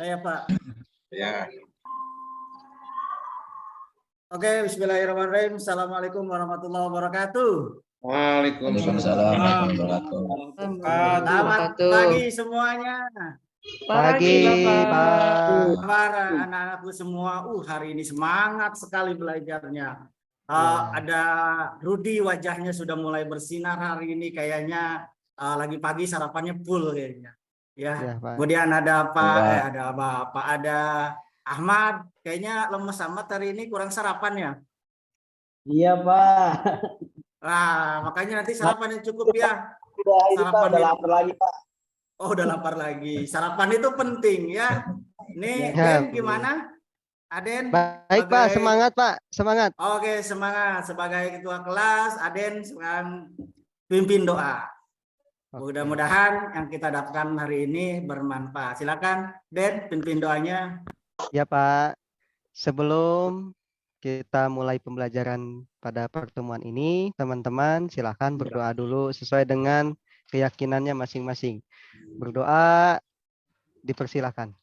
Saya Pak. Ya. Oke, bismillahirrahmanirrahim. Assalamualaikum warahmatullahi wabarakatuh. Waalaikumsalam warahmatullahi wabarakatuh. Selamat pagi semuanya. Pagi, Pak. Para anak-anakku semua, hari ini semangat sekali belajarnya. Ada Rudi, wajahnya sudah mulai bersinar hari ini, kayaknya lagi pagi sarapannya full kayaknya. Ya, Pak. kemudian ada Bapak, ada Ahmad, kayaknya lemes amat hari ini, kurang sarapannya. Iya, Pak. Makanya nanti sarapan yang cukup ya. Sarapan udah lapar lagi, Pak. Oh, udah lapar lagi. Sarapan itu penting ya. Nih, Den, gimana? Aden? Baik, Pak. Semangat, Pak. Semangat. Oke, semangat. Sebagai ketua kelas, Aden sekarang pimpin doa. Mudah-mudahan yang kita dapatkan hari ini bermanfaat. Silakan, Den, pimpin doanya. Ya, Pak. Sebelum kita mulai pembelajaran pada pertemuan ini, teman-teman silakan berdoa dulu sesuai dengan keyakinannya masing-masing. Berdoa dipersilakan.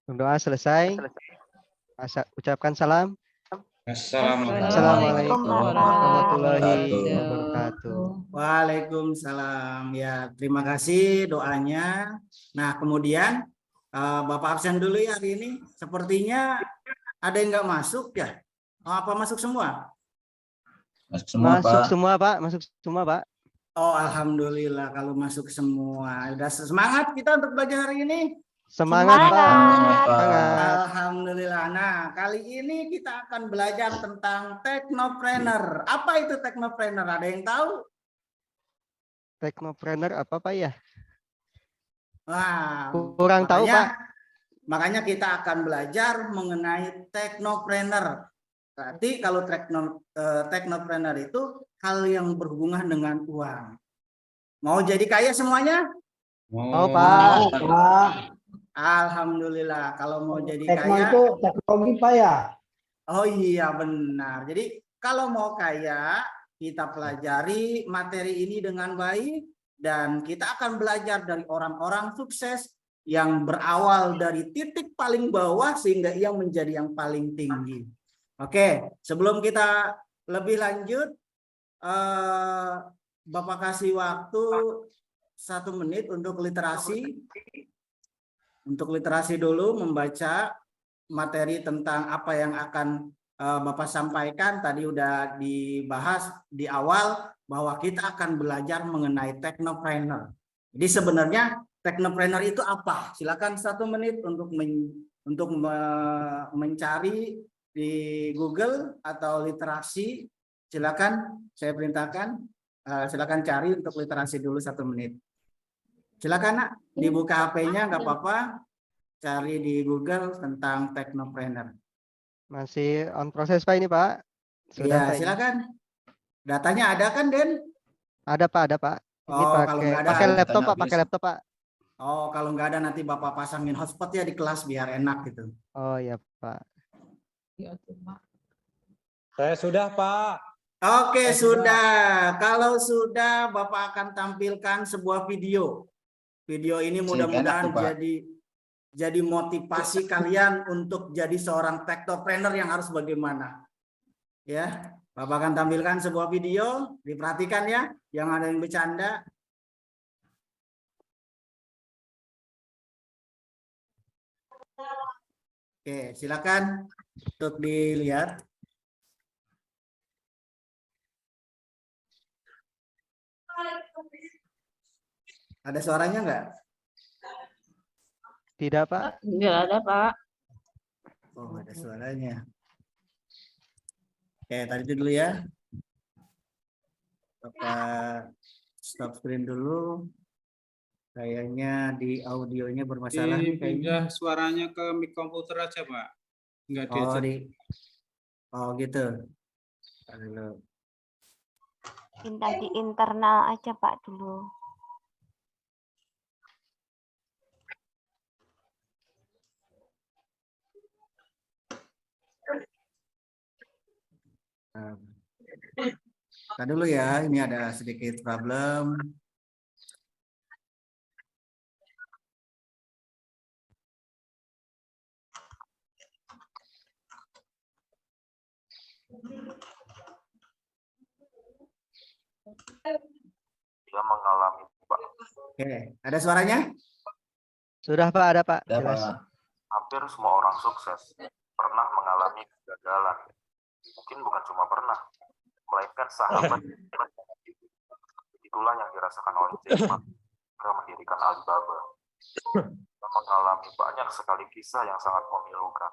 Berdoa selesai. Ucapkan salam. Assalamualaikum warahmatullahi wabarakatuh. Waalaikumsalam. Ya, terima kasih doanya. Nah, kemudian Bapak absen dulu ya hari ini. Sepertinya ada yang nggak masuk ya? Apa masuk semua? Masuk semua, Pak. Masuk semua, Pak. Oh, alhamdulillah kalau masuk semua. Udah semangat kita untuk belajar hari ini. Semangat, Pak. Alhamdulillah. Nah, kali ini kita akan belajar tentang teknopreneur. Apa itu teknopreneur? Ada yang tahu? Teknopreneur apa, Pak ya? Wah, kurang tahu, Pak. Makanya kita akan belajar mengenai teknopreneur. Berarti kalau teknopreneur itu hal yang berhubungan dengan uang. Mau jadi kaya semuanya? Mau, Pak. Alhamdulillah. Kalau mau jadi Tekno kaya itu teknologi, Pak ya? Oh iya, benar. Jadi kalau mau kaya, kita pelajari materi ini dengan baik dan kita akan belajar dari orang-orang sukses yang berawal dari titik paling bawah sehingga ia menjadi yang paling tinggi. Oke, sebelum kita lebih lanjut, Bapak kasih waktu 1 menit untuk literasi. Untuk literasi dulu, membaca materi tentang apa yang akan Bapak sampaikan. Tadi udah dibahas di awal bahwa kita akan belajar mengenai teknopreneur. Jadi sebenarnya teknopreneur itu apa? Silakan 1 menit untuk mencari di Google atau literasi. Silakan, saya perintahkan. Silakan cari untuk literasi dulu 1 menit. Silakan, Nak, dibuka HP-nya nggak apa-apa, cari di Google tentang teknopreneur. Masih on proses, Pak, ini, Pak. Iya, silakan. Datanya ada kan, Den? Ada, Pak, ada, Pak. Ini pakai laptop, Pak, pakai laptop, Pak. Oh, kalau nggak ada nanti Bapak pasangin hotspot ya di kelas biar enak gitu. Oh ya, Pak. Saya sudah, Pak. Oke, sudah. Kalau sudah, Bapak akan tampilkan sebuah video. Video ini mudah-mudahan jadi motivasi kalian untuk jadi seorang teknopreneur yang harus bagaimana. Ya, Bapak akan tampilkan sebuah video, diperhatikan ya, yang ada yang bercanda. Oke, silakan untuk dilihat. Ada suaranya nggak? Tidak, Pak. Nggak ada, Pak. Oh, ada suaranya. Oke, tadi itu dulu ya. Bapak stop screen dulu. Kayaknya di audionya bermasalah nih kayaknya. Suaranya ke mic komputer aja, Pak. Enggak Oh, gitu. Halo. Pindah di internal aja, Pak, dulu. Nah dulu ya, ini ada sedikit problem. mengalami, Pak. Oke, ada suaranya? Sudah Pak, ada Pak. Ada, Jelas. Pak. Hampir semua orang sukses pernah mengalami kegagalan. Mungkin bukan cuma pernah, melainkan sahabat. Itulah yang dirasakan oleh Jack Ma ketika mendirikan Alibaba. Dia mengalami banyak sekali kisah yang sangat memilukan.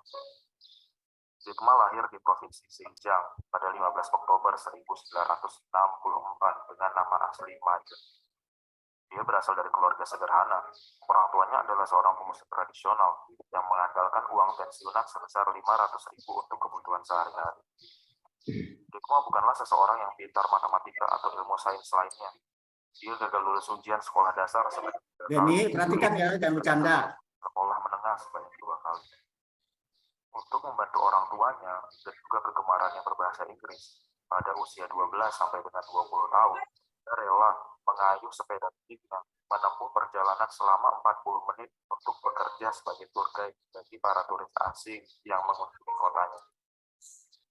Jack Ma lahir di Provinsi Xinjiang pada 15 Oktober 1964 dengan nama asli Ma Jun. Dia berasal dari keluarga sederhana. Orang tuanya adalah seorang pemusik tradisional yang mengandalkan uang pensiunan sebesar 500.000 untuk kebutuhan sehari-hari. Jack Ma bukanlah seseorang yang pintar matematika atau ilmu sains lainnya. Dia gagal lulus ujian sekolah dasar sebanyak 3 kali. Denny, perhatikan ya, jangan bercanda. Sekolah menengah sebanyak 2 kali. Untuk membantu orang tuanya dan juga kegemarannya berbahasa Inggris, pada usia 12 sampai dengan 20 tahun, dia rela mengayuh sepeda miliknya menempuh perjalanan selama 40 menit untuk bekerja sebagai tour guide bagi para turis asing yang mengunjungi kotanya.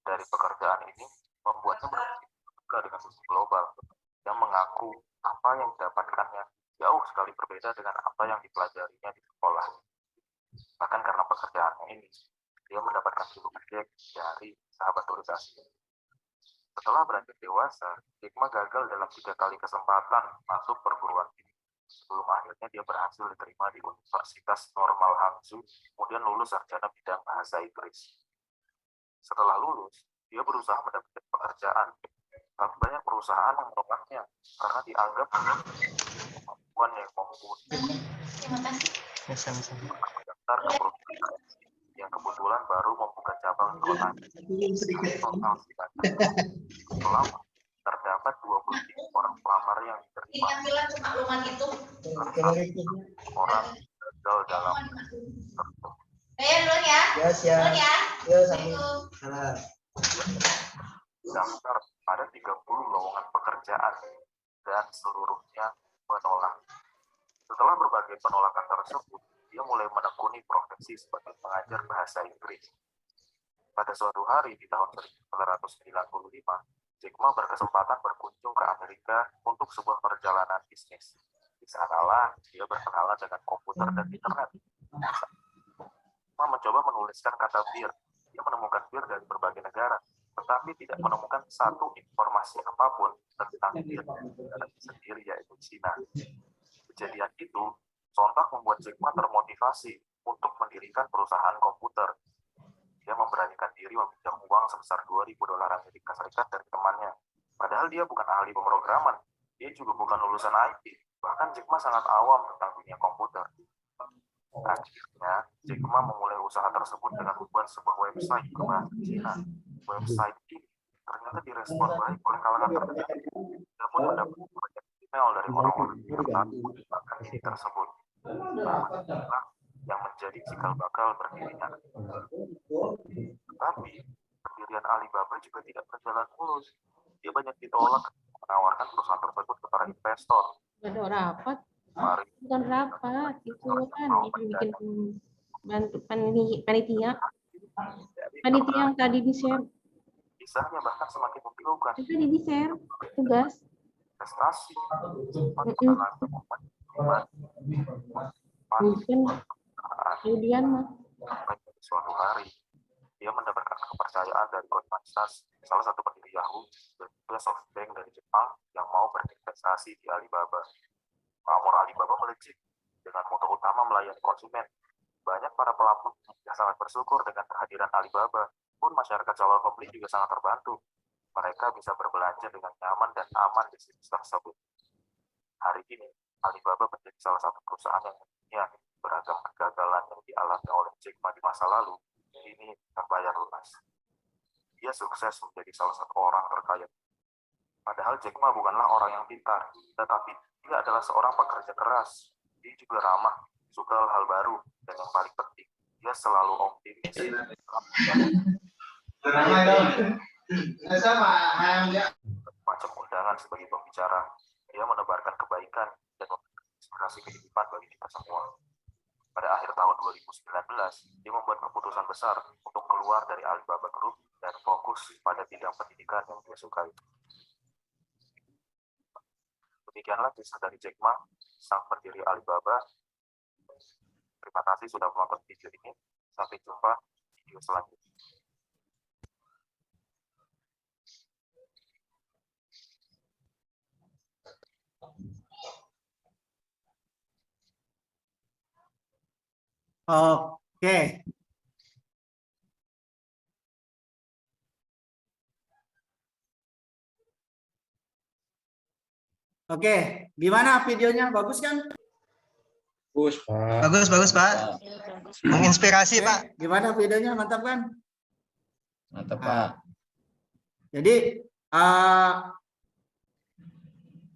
Dari pekerjaan ini, membuatnya berpikir dengan musik global, yang mengaku apa yang didapatkannya jauh sekali berbeda dengan apa yang dipelajarinya di sekolah. Bahkan karena pekerjaannya ini, dia mendapatkan julukan Jack dari sahabat turis asing. Setelah beranjak dewasa, Jack Ma gagal dalam 3 kali kesempatan masuk perguruan tinggi. Sebelum akhirnya dia berhasil diterima di Universitas Normal Hangzhou, kemudian lulus sarjana bidang bahasa Inggris. Setelah lulus, dia berusaha mendapatkan pekerjaan, tapi banyak perusahaan yang menolaknya karena dianggap kemampuan yang mumpuni. Mendaftar ke perusahaan yang kebetulan baru membuka cabang di kota. Setelah terdapat 23 orang pelamar yang diterima. Orang gagal dalam daftar pada 30 lowongan pekerjaan dan seluruhnya menolak. Setelah berbagai penolakan tersebut, dia mulai menekuni profesi sebagai pengajar bahasa Inggris. Pada suatu hari di tahun 1995, Jack Ma berkesempatan berkunjung ke Amerika untuk sebuah perjalanan bisnis. Di sanalah dia berkenalan dengan komputer dan internet. Ma mencoba menuliskan kata bir. Dia menemukan bir dari berbagai negara, tetapi tidak menemukan satu informasi apapun tentang bir negara sendiri, yaitu Cina. Kejadian itu sontak membuat Jack Ma termotivasi untuk mendirikan perusahaan komputer. Dia memberanikan diri meminjam uang sebesar $2.000 Amerika Serikat dari temannya. Padahal dia bukan ahli pemrograman, dia juga bukan lulusan IT. Bahkan Jack Ma sangat awam tentang dunia komputer. Akhirnya, Jack Ma memulai usaha tersebut dengan membuat sebuah website berbahasa Cina. Website ini ternyata direspon baik oleh kalangan tertentu. Dia pun mendapat banyak email dari orang-orang yang tertarik menggunakan ini tersebut. Nah, yang menjadi cikal bakal berdirinya. Tetapi, pendirian Alibaba juga tidak berjalan mulus. Dia banyak ditolak menawarkan perusahaan tersebut kepada investor. Ada rapat, bukan rapat, itu kan bikin bantu panitia yang tadi di-share. Kisahnya bahkan semakin memilukan. Itu tadi di-share tugas. Prestasi, kemudian suatu hari dia mendapatkan kepercayaan dari Goldman Sachs, salah satu pendiri Yahoo, dan juga SoftBank dari Jepang yang mau berinvestasi di Alibaba. Pamor Alibaba melejit dengan moto utama melayani konsumen. Banyak para pelaku yang sangat bersyukur dengan kehadiran Alibaba, pun masyarakat calon pembeli juga sangat terbantu. Mereka bisa berbelanja dengan nyaman dan aman di situs tersebut. Hari ini, Alibaba menjadi salah satu perusahaan yang punya beragam kegagalan yang dialami oleh Jack Ma di masa lalu, ini terbayar lunas. Dia sukses menjadi salah satu orang terkaya. Padahal Jack Ma bukanlah orang yang pintar, tetapi dia adalah seorang pekerja keras. Dia juga ramah, suka hal baru, dan yang paling penting, dia selalu optimis. Macam undangan sebagai pembicara, dia menebarkan kebaikan dan menginspirasi kehidupan bagi kita semua. Pada akhir tahun 2019, dia membuat keputusan besar untuk keluar dari Alibaba Group dan fokus pada bidang pendidikan yang dia sukai. Demikianlah kisah dari Jack Ma, sang pendiri Alibaba. Terima kasih sudah menonton video ini. Sampai jumpa di video selanjutnya. Oke. Oke, gimana videonya? Bagus kan? Bagus, Pak. Bagus, Pak. Menginspirasi, Oke, Pak. gimana videonya? Mantap kan? Mantap, Pak. Jadi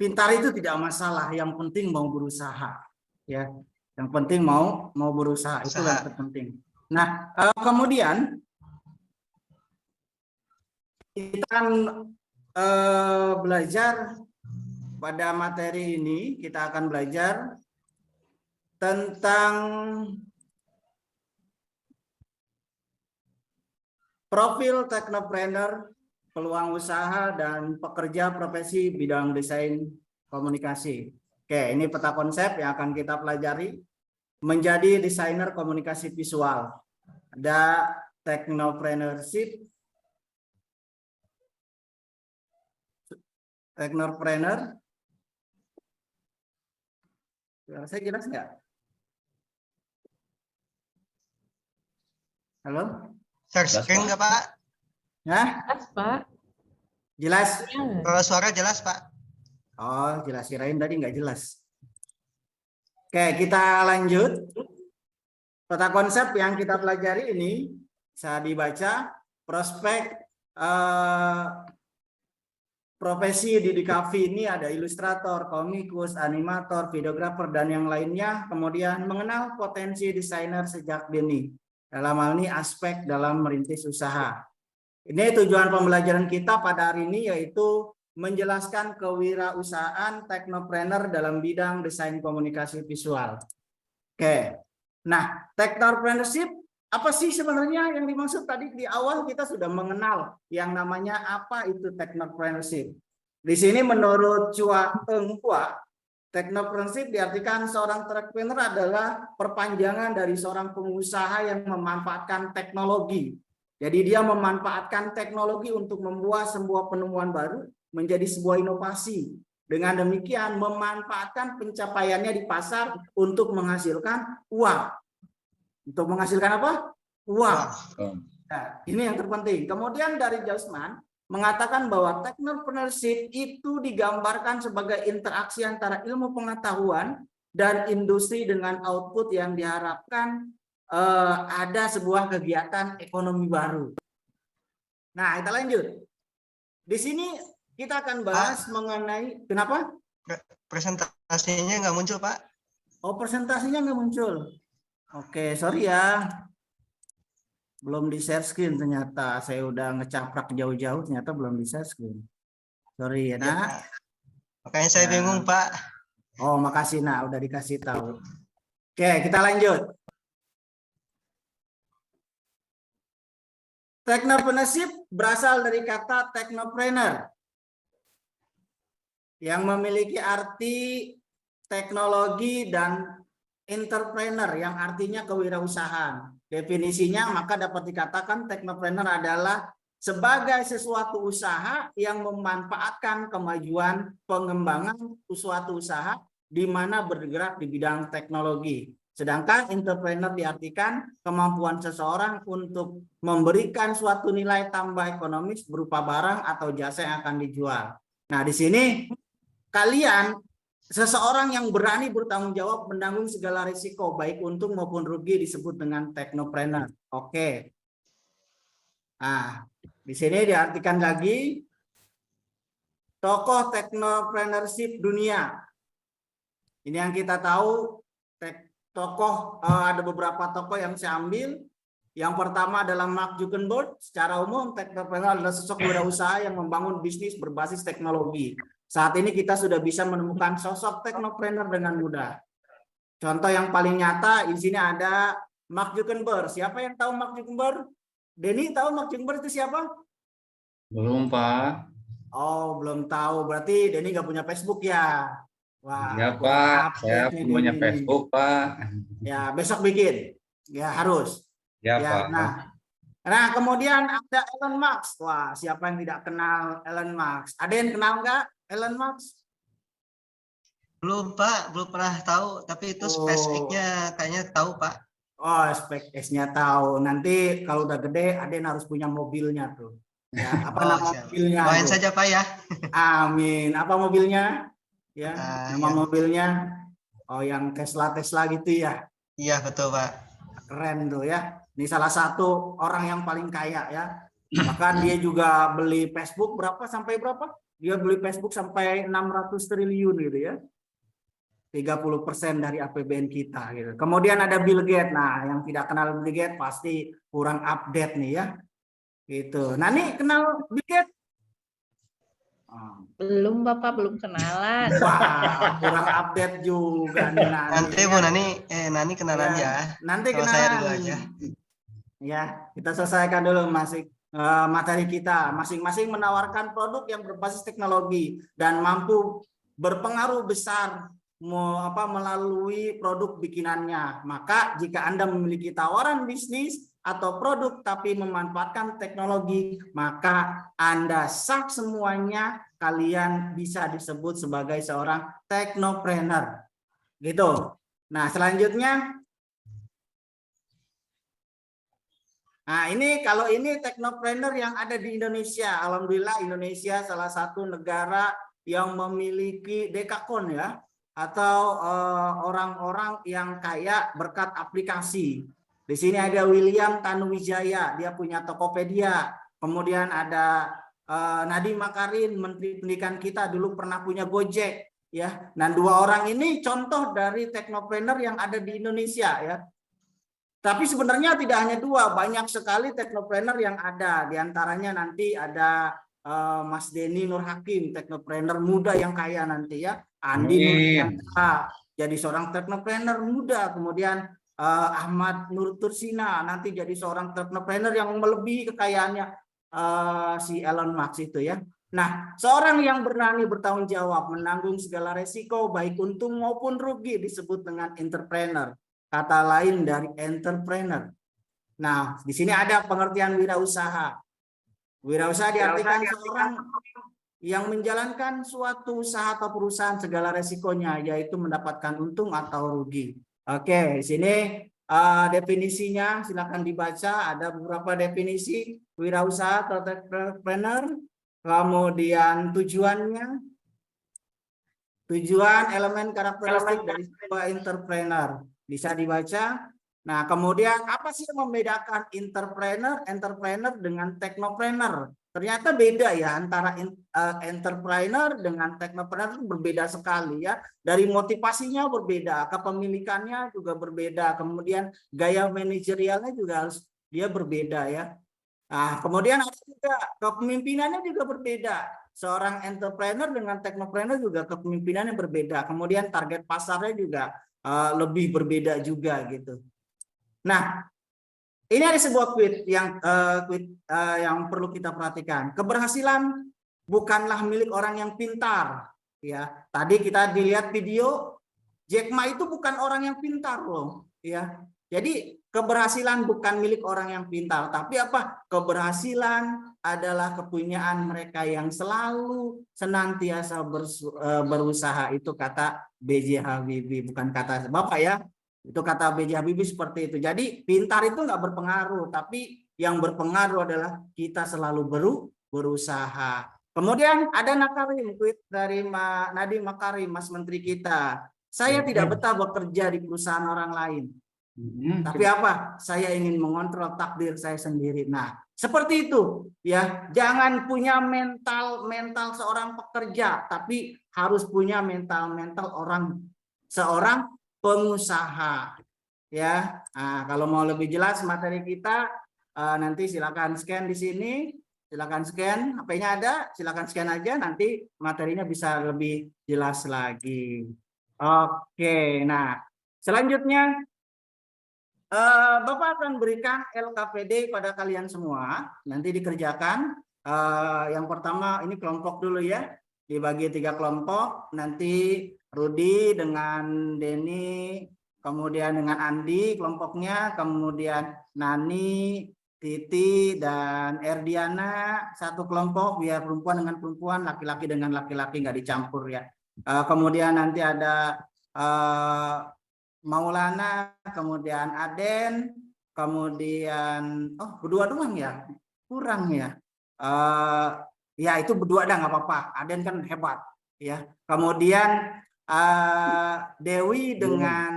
pintar itu tidak masalah, yang penting mau berusaha, ya. Yang penting mau berusaha, itu yang terpenting. Nah, kemudian kita akan belajar pada materi ini, kita akan belajar tentang profil teknopreneur, peluang usaha, dan pekerja profesi bidang desain komunikasi. Oke, ini peta konsep yang akan kita pelajari. Menjadi desainer komunikasi visual. Ada teknopreneur. Saya jelas nggak? Halo? Share screen nggak, Pak? Ya? Jelas, Pak. Jelas? Ya. Kalau suara jelas, Pak. Oh, jelas. Kirain tadi nggak jelas. Oke, kita lanjut. Peta konsep yang kita pelajari ini bisa dibaca. Prospek profesi di DKV ini ada ilustrator, komikus, animator, videografer, dan yang lainnya. Kemudian mengenal potensi desainer sejak dini. Dalam hal ini aspek dalam merintis usaha. Ini tujuan pembelajaran kita pada hari ini, yaitu menjelaskan kewirausahaan teknopreneur dalam bidang desain komunikasi visual. Oke, nah teknopreneurship apa sih sebenarnya yang dimaksud? Tadi di awal kita sudah mengenal yang namanya apa itu teknopreneurship. Di sini menurut Chua Eng Hua, teknopreneurship diartikan seorang entrepreneur adalah perpanjangan dari seorang pengusaha yang memanfaatkan teknologi. Jadi dia memanfaatkan teknologi untuk membuat sebuah penemuan baru menjadi sebuah inovasi. Dengan demikian memanfaatkan pencapaiannya di pasar untuk menghasilkan uang. Untuk menghasilkan apa? Uang. Nah, ini yang terpenting. Kemudian dari Jausman mengatakan bahwa teknopreneurship itu digambarkan sebagai interaksi antara ilmu pengetahuan dan industri dengan output yang diharapkan ada sebuah kegiatan ekonomi baru. Nah, kita lanjut. Di sini kita akan bahas mengenai kenapa? Presentasinya nggak muncul, Pak. Oh, presentasinya nggak muncul. Oke, sorry ya. Belum di share screen ternyata. Saya udah ngecaprak jauh-jauh, ternyata belum di share screen. Sorry ya, Nak. Makanya saya bingung, Pak. Oh, makasih, Nak. Udah dikasih tahu. Oke, kita lanjut. Teknopreneurship berasal dari kata teknopreneur yang memiliki arti teknologi dan entrepreneur yang artinya kewirausahaan. Definisinya maka dapat dikatakan teknopreneur adalah sebagai sesuatu usaha yang memanfaatkan kemajuan pengembangan suatu usaha di mana bergerak di bidang teknologi. Sedangkan entrepreneur diartikan kemampuan seseorang untuk memberikan suatu nilai tambah ekonomis berupa barang atau jasa yang akan dijual. Nah, di sini kalian seseorang yang berani bertanggung jawab menanggung segala risiko baik untung maupun rugi disebut dengan teknopreneur. Oke. Nah, di sini diartikan lagi tokoh teknopreneurship dunia. Ini yang kita tahu ada beberapa tokoh yang saya ambil. Yang pertama adalah Mark Zuckerberg. Secara umum teknopreneur adalah sosok wirausaha yang membangun bisnis berbasis teknologi. Saat ini kita sudah bisa menemukan sosok teknopreneur dengan mudah. Contoh yang paling nyata di sini ada Mark Zuckerberg. Siapa yang tahu Mark Zuckerberg? Denny tahu Mark Zuckerberg itu siapa? Belum, Pak. Oh, belum tahu. Berarti Denny nggak punya Facebook ya? Wah, Ya kurang Pak, update saya nih punya ini. Facebook Pak. Ya, besok bikin. Ya, harus. Ya Ya, Pak. nah kemudian ada Elon Musk. Wah, siapa yang tidak kenal Elon Musk? Ada yang kenal nggak Elon Musk? Belum Pak, belum pernah tahu. Tapi itu Oh. SpaceX-nya kayaknya tahu Pak. Oh, SpaceX-nya tahu. Nanti kalau udah gede, Aden harus punya mobilnya tuh. Ya, apa nama Siap. mobilnya? Doain tuh? saja Pak ya. Amin. Apa mobilnya? Ya, nama Ya. mobilnya. Oh, yang Tesla gitu ya. Iya betul Pak. Keren tuh ya. Ini salah satu orang yang paling kaya ya. Bahkan dia juga beli Facebook sampai berapa? Dia beli Facebook sampai 600 triliun gitu ya. 30% dari APBN kita gitu. Kemudian ada Bill Gates. Nah, yang tidak kenal Bill Gates pasti kurang update nih ya. Gitu. Nah, nih kenal Bill Gates? Belum Bapak, belum kenalan. Wah, kurang update juga nih Nani. Nanti Bu Nani kenalan ya. Nanti Sama kenalan. saya dulu aja. Ya, kita selesaikan dulu materi kita. Masing-masing menawarkan produk yang berbasis teknologi dan mampu berpengaruh besar melalui produk bikinannya. Maka jika Anda memiliki tawaran bisnis atau produk tapi memanfaatkan teknologi, maka Anda sah semuanya, kalian bisa disebut sebagai seorang teknopreneur. Gitu. Nah, selanjutnya kalau ini teknopreneur yang ada di Indonesia. Alhamdulillah Indonesia salah satu negara yang memiliki dekakon ya, atau orang-orang yang kaya berkat aplikasi. Di sini ada William Tanuwijaya, dia punya Tokopedia. Kemudian ada Nadiem Makarim, Menteri Pendidikan kita, dulu pernah punya Gojek ya. Nah, dua orang ini contoh dari teknopreneur yang ada di Indonesia ya. Tapi sebenarnya tidak hanya dua, banyak sekali teknopreneur yang ada. Di antaranya nanti ada Mas Denny Nur Hakim, teknopreneur muda yang kaya nanti ya. Andi Nurdiansyah jadi seorang teknopreneur muda. Kemudian Ahmad Nur Tursina nanti jadi seorang teknopreneur yang melebihi kekayaannya si Elon Musk itu ya. Nah, seorang yang berani bertanggung jawab, menanggung segala resiko baik untung maupun rugi disebut dengan entrepreneur. Kata lain dari entrepreneur. Nah, di sini ada pengertian wirausaha. Wirausaha diartikan seorang yang menjalankan suatu usaha atau perusahaan segala resikonya, yaitu mendapatkan untung atau rugi. Oke, di sini definisinya silakan dibaca. Ada beberapa definisi wirausaha atau entrepreneur. Kemudian tujuannya, elemen karakteristik dari sebuah entrepreneur. Bisa dibaca. Nah, kemudian apa sih yang membedakan entrepreneur dengan teknopreneur? Ternyata beda ya, antara entrepreneur dengan teknopreneur berbeda sekali ya. Dari motivasinya berbeda, kepemilikannya juga berbeda, kemudian gaya manajerialnya juga harus dia berbeda ya. Nah, kemudian ada juga kepemimpinannya juga berbeda. Seorang entrepreneur dengan teknopreneur juga kepemimpinannya berbeda. Kemudian target pasarnya juga lebih berbeda juga gitu. Nah, ini ada sebuah quote yang perlu kita perhatikan. Keberhasilan bukanlah milik orang yang pintar. Ya, tadi kita dilihat video Jack Ma itu bukan orang yang pintar loh. Ya, jadi keberhasilan bukan milik orang yang pintar, tapi apa? Keberhasilan adalah kepunyaan mereka yang selalu senantiasa berusaha. Itu kata B.J. Habibie, bukan kata Bapak ya. Itu kata B.J. Habibie seperti itu. Jadi pintar itu nggak berpengaruh, tapi yang berpengaruh adalah kita selalu berusaha. Kemudian ada Makarim, tweet dari Nadiem Makarim, Mas Menteri kita. Saya tidak betah bekerja di perusahaan orang lain. Tapi apa? Saya ingin mengontrol takdir saya sendiri. Nah, seperti itu ya. Jangan punya mental seorang pekerja, tapi harus punya mental seorang pengusaha. Ya. Nah, kalau mau lebih jelas materi kita nanti silakan scan di sini. Silakan scan, HP-nya ada, silakan scan aja, nanti materinya bisa lebih jelas lagi. Oke, nah selanjutnya Bapak akan berikan LKPD pada kalian semua, nanti dikerjakan. Yang pertama ini kelompok dulu ya, dibagi 3 kelompok, nanti Rudi dengan Denny, kemudian dengan Andi kelompoknya, kemudian Nani, Titi, dan Erdiana satu kelompok biar perempuan dengan perempuan, laki-laki dengan laki-laki, nggak dicampur ya. Kemudian nanti ada Maulana, kemudian Aden, kemudian berdua doang ya, kurang ya. Ya itu berdua dah nggak apa-apa. Aden kan hebat ya. Kemudian Dewi dengan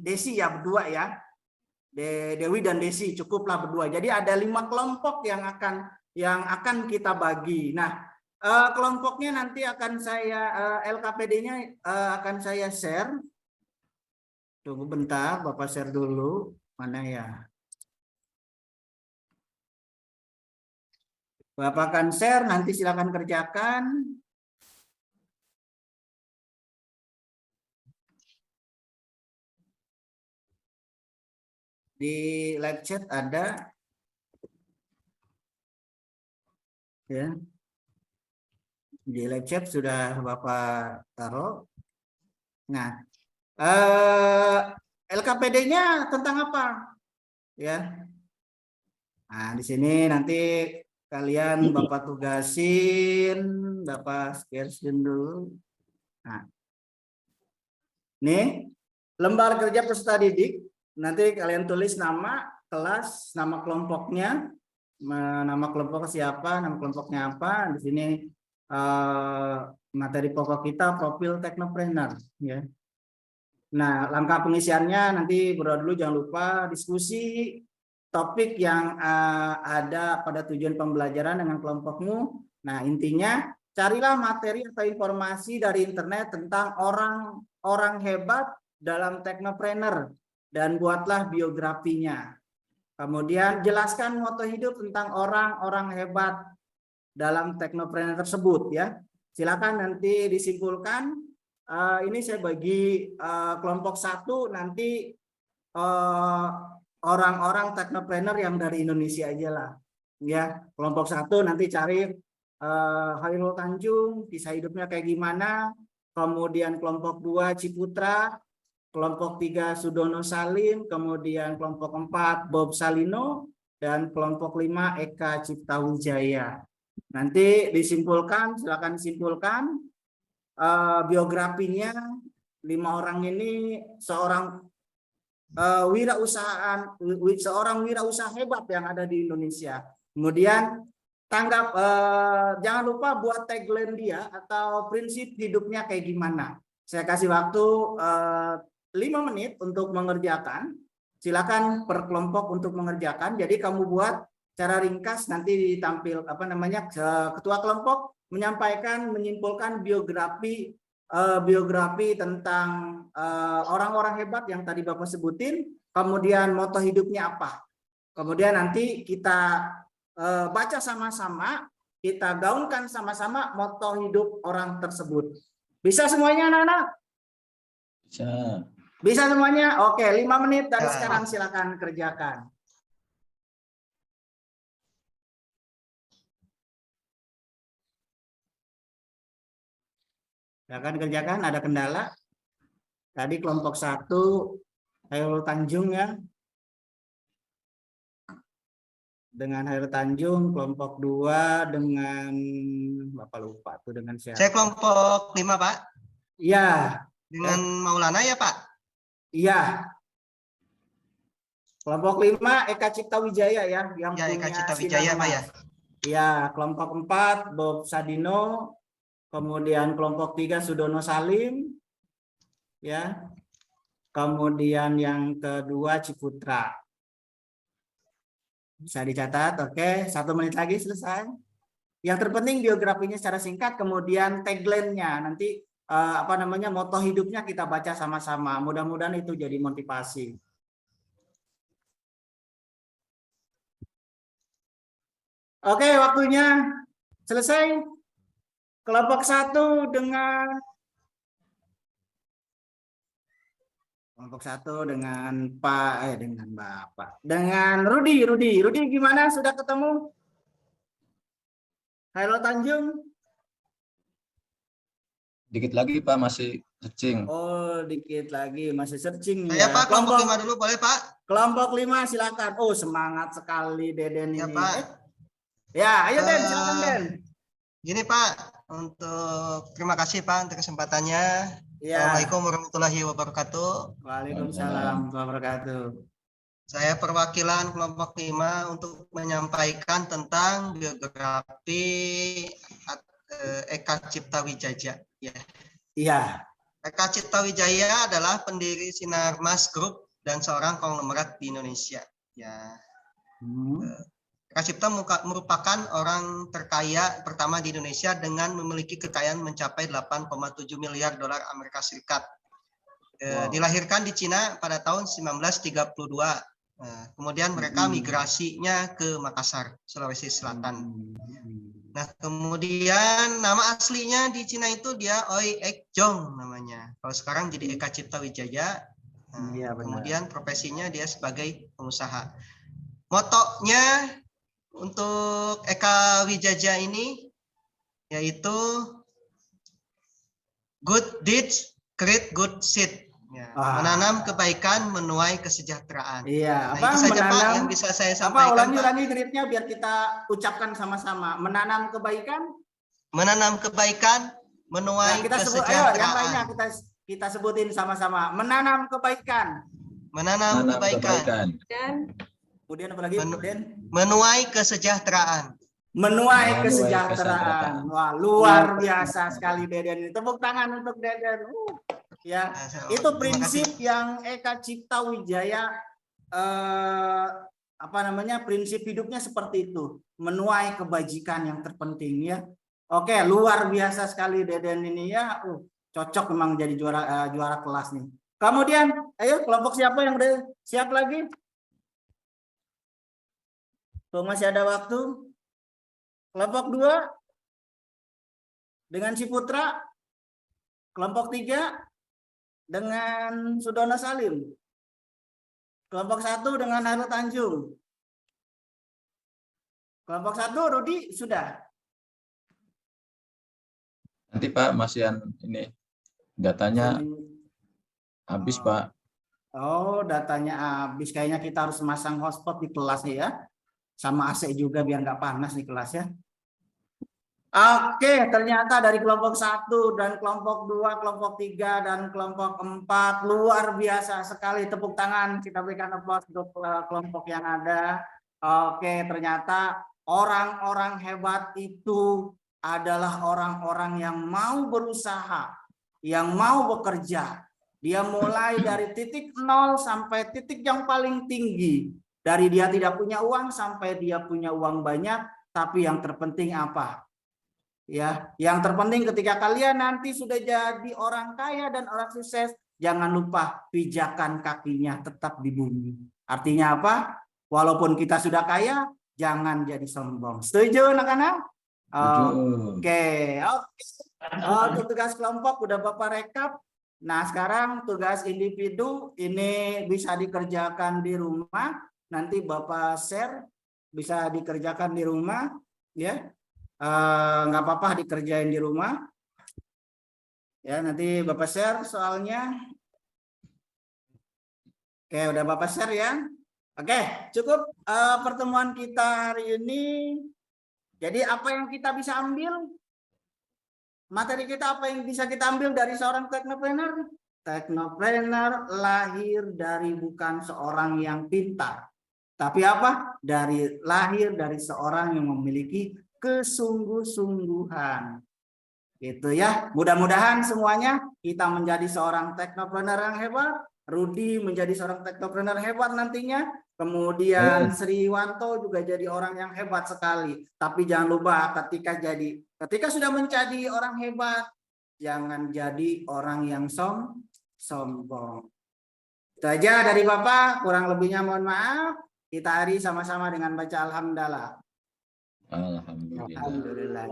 Desi ya berdua ya. Dewi dan Desi cukuplah berdua. Jadi ada 5 kelompok yang akan kita bagi. Nah, kelompoknya nanti akan saya LKPD-nya akan saya share. Tunggu bentar, Bapak share dulu. Mana ya? Bapak akan share, nanti silakan kerjakan. Di live chat ada. Ya. Di live chat sudah Bapak taruh. Nah, LKPD-nya tentang apa? Ya. Nah, di sini nanti kalian Bapak tugasin, Bapak sharein dulu. Nah. Nih, lembar kerja peserta didik. Nanti kalian tulis nama kelas, nama kelompoknya, nama kelompok siapa, nama kelompoknya apa. Di sini materi pokok kita profil teknopreneur. Ya. Nah, langkah pengisiannya nanti berdoa dulu, jangan lupa diskusi topik yang ada pada tujuan pembelajaran dengan kelompokmu. Nah, intinya carilah materi atau informasi dari internet tentang orang hebat dalam teknopreneur. Dan buatlah biografinya. Kemudian jelaskan moto hidup tentang orang-orang hebat dalam teknopreneur tersebut ya. Silakan nanti disimpulkan. Ini saya bagi kelompok 1 nanti orang-orang teknopreneur yang dari Indonesia aja lah. Ya, kelompok 1 nanti cari Khairul Tanjung, kisah hidupnya kayak gimana. Kemudian kelompok 2 Ciputra. Kelompok 3 Sudono Salim, kemudian kelompok 4 Bob Salino, dan kelompok 5 Eka Cipta Wijaya. Nanti disimpulkan, silakan simpulkan biografinya 5 orang ini seorang wirausaha hebat yang ada di Indonesia. Kemudian jangan lupa buat tagline dia atau prinsip hidupnya kayak gimana. Saya kasih waktu 5 menit untuk mengerjakan. Silakan per kelompok untuk mengerjakan. Jadi kamu buat cara ringkas, nanti ditampil ketua kelompok menyimpulkan biografi tentang orang-orang hebat yang tadi Bapak sebutin, kemudian moto hidupnya apa. Kemudian nanti kita baca sama-sama, kita gaungkan sama-sama moto hidup orang tersebut. Bisa semuanya anak-anak? Bisa. Bisa semuanya? Oke, 5 menit dari sekarang silakan kerjakan. Silakan kerjakan, ada kendala? Tadi kelompok 1 Khairul Tanjung ya. Dengan Khairul Tanjung, kelompok 2 dengan Bapak lupa tuh dengan siapa? Saya kelompok 5, Pak. Iya. Dengan Maulana ya, Pak? Iya. Kelompok 5 Eka Cipta Wijaya ya, yang Ya, punya Eka Cipta Wijaya, Pak ya. Iya, kelompok 4 Bob Sadino, kemudian kelompok 3 Sudono Salim, ya. Kemudian yang kedua Ciputra. Bisa dicatat, oke. 1 menit lagi selesai. Yang terpenting biografinya secara singkat, kemudian tagline-nya nanti moto hidupnya kita baca sama-sama. Mudah-mudahan itu jadi motivasi. Oke, waktunya selesai. Kelompok 1 dengan dengan Bapak. Dengan Rudi gimana? Sudah ketemu? Khairul Tanjung? Dikit lagi Pak, masih Cacing. Oh, dikit lagi masih searching Saya ya. Pak, kelompok 5 dulu boleh Pak? Kelompok 5 silakan. Oh, semangat sekali Deden Ya ini. Pak. Ya, ayo Den, silakan Den. Gini Pak, untuk terima kasih Pak untuk kesempatannya. Ya. Assalamualaikum warahmatullahi wabarakatuh. Waalaikumsalam warahmatullahi wabarakatuh. Saya perwakilan kelompok 5 untuk menyampaikan tentang biografi Eka Cipta Wijaya. Ya. Iya. Eka Cipta Wijaya adalah pendiri Sinarmas Group dan seorang konglomerat di Indonesia. Ya. Eka Cipta merupakan orang terkaya pertama di Indonesia dengan memiliki kekayaan mencapai 8,7 miliar dolar Amerika Serikat. Dilahirkan di Cina pada tahun 1932. Kemudian mereka migrasinya ke Makassar, Sulawesi Selatan. Nah, kemudian nama aslinya di Cina itu dia Oi Ek Jong namanya. Kalau sekarang jadi Eka Cipta Wijaya. Kemudian profesinya dia sebagai pengusaha. Motonya untuk Eka Wijaya ini yaitu good deeds create good seed. Ya, menanam kebaikan menuai kesejahteraan. Iya, Nah, apa itu saja menanam, Pak yang bisa saya sampaikan. ulangi gridnya biar kita ucapkan sama-sama. Menanam kebaikan. Menanam kebaikan menuai Kita sebut, ayo kesejahteraan. yang lainnya kita sebutin sama-sama. Menanam kebaikan. Menanam kebaikan. Dan Kemudian apa lagi, Den? Menuai kesejahteraan. Menuai kesejahteraan. Wah, luar biasa sekali Deden. Tepuk tangan untuk Deden. Ya, itu prinsip yang Eka Cipta Wijaya prinsip hidupnya seperti itu, menuai kebajikan yang terpenting ya. Oke, luar biasa sekali Deden ini ya. Cocok memang jadi juara kelas nih. Kemudian, ayo kelompok siapa yang udah siap lagi? Tuh masih ada waktu. Kelompok 2 dengan Ciputra. Kelompok 3 dengan Sudono Salim. Kelompok 1 dengan Hairul Tanjung. Kelompok 1 Rudi sudah. Nanti Pak masih ini datanya habis Pak. Oh, datanya habis. Kayaknya kita harus masang hotspot di kelasnya ya. Sama AC juga biar nggak panas di kelasnya. Oke, ternyata dari kelompok 1 dan kelompok 2, kelompok 3 dan kelompok 4 luar biasa sekali. Tepuk tangan, kita berikan aplaus untuk kelompok yang ada. Oke, ternyata orang-orang hebat itu adalah orang-orang yang mau berusaha, yang mau bekerja. Dia mulai dari titik 0 sampai titik yang paling tinggi. Dari dia tidak punya uang sampai dia punya uang banyak, tapi yang terpenting apa? Ya, yang terpenting ketika kalian nanti sudah jadi orang kaya dan orang sukses, jangan lupa pijakan kakinya tetap di bumi. Artinya apa? Walaupun kita sudah kaya, jangan jadi sombong. Setuju anak-anak? Oke. Untuk tugas kelompok udah Bapak rekap. Nah, sekarang tugas individu ini bisa dikerjakan di rumah. Nanti Bapak share, bisa dikerjakan di rumah, ya. Nggak apa-apa dikerjain di rumah ya, nanti Bapak share soalnya. Oke, udah Bapak share ya. Oke, cukup pertemuan kita hari ini. Jadi apa yang kita bisa ambil, materi kita apa yang bisa kita ambil dari seorang teknopreneur? Teknopreneur lahir dari bukan seorang yang pintar, tapi apa? Lahir dari seorang yang memiliki kesungguh-sungguhan. Gitu ya. Mudah-mudahan semuanya kita menjadi seorang teknopreneur yang hebat. Rudi menjadi seorang teknopreneur hebat nantinya. Kemudian Sriwanto juga jadi orang yang hebat sekali. Tapi jangan lupa ketika sudah menjadi orang hebat, jangan jadi orang yang sombong. Itu aja dari Bapak. Kurang lebihnya mohon maaf. Kita hari sama-sama dengan baca alhamdulillah. Alhamdulillah.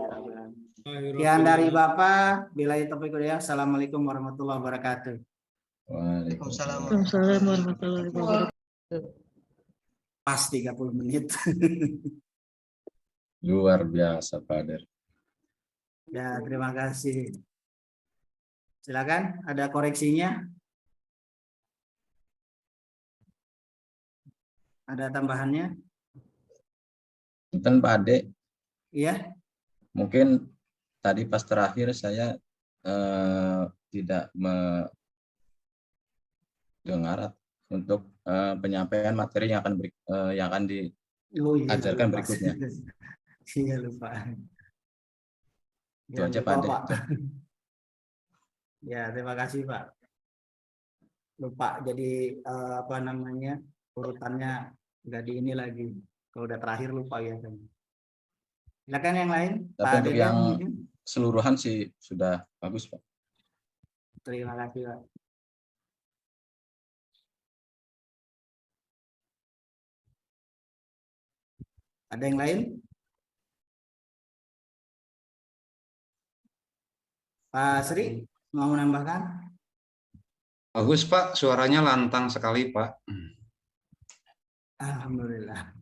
Sekian dari Bapak. Billahi taufiq wal hidayah. Assalamualaikum warahmatullahi wabarakatuh. Waalaikumsalam warahmatullahi wabarakatuh. Pas 30 menit. Luar biasa Pak Der. Ya, terima kasih. Silakan, ada koreksinya? Ada tambahannya? Punten Pak Ade, Iya. mungkin tadi pas terakhir saya tidak mendengar untuk penyampaian materi yang akan Oh iya, diajarkan lupa. berikutnya. Iya, lupa. Itu Ya, aja lupa, Pak Ade. Pak. Ya, terima kasih Pak. Lupa, jadi apa namanya, urutannya nggak di ini lagi. Kalau udah terakhir lupa ya. Silakan yang lain. Tapi Pak untuk Deden yang mungkin. keseluruhan sih sudah bagus Pak. Terima kasih Pak. Ada yang lain? Pak Sri, mau menambahkan? Bagus Pak, suaranya lantang sekali Pak. Alhamdulillah.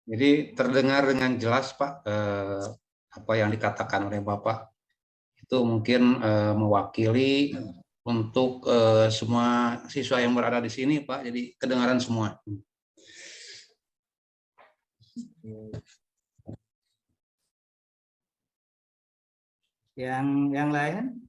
Jadi terdengar dengan jelas Pak apa yang dikatakan oleh Bapak. Itu mungkin mewakili untuk semua siswa yang berada di sini Pak. Jadi kedengaran semua. Yang lain?